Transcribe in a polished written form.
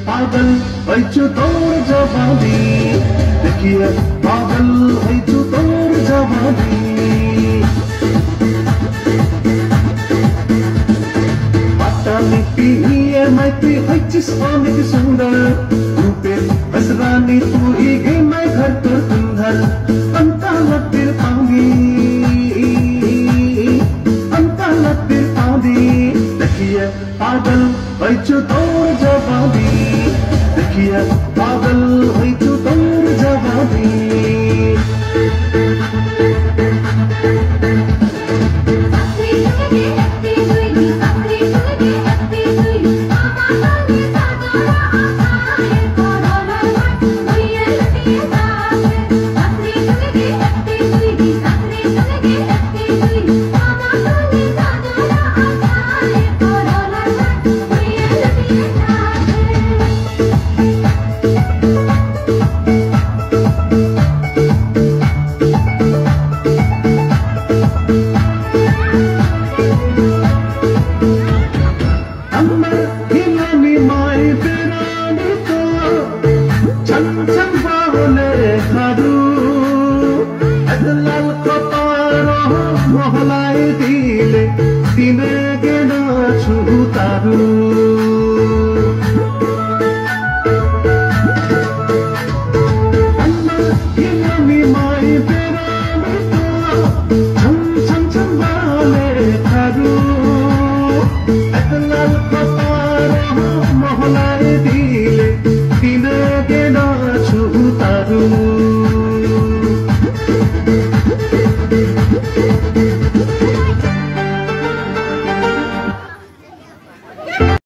पागल भइछु तोर जवानी देखिए पागल भइछु तोर जवानी पाटाली पिए मैत्री भइछिस अनेक सुन्दर रूपे बसरानी तू ही गई मैं घर तोर कुंधल अंता लतिर पानी देखिए पागल भइछु तोर जवानी देखिए पागल भइछु तोर जवानी मोहलाई दिले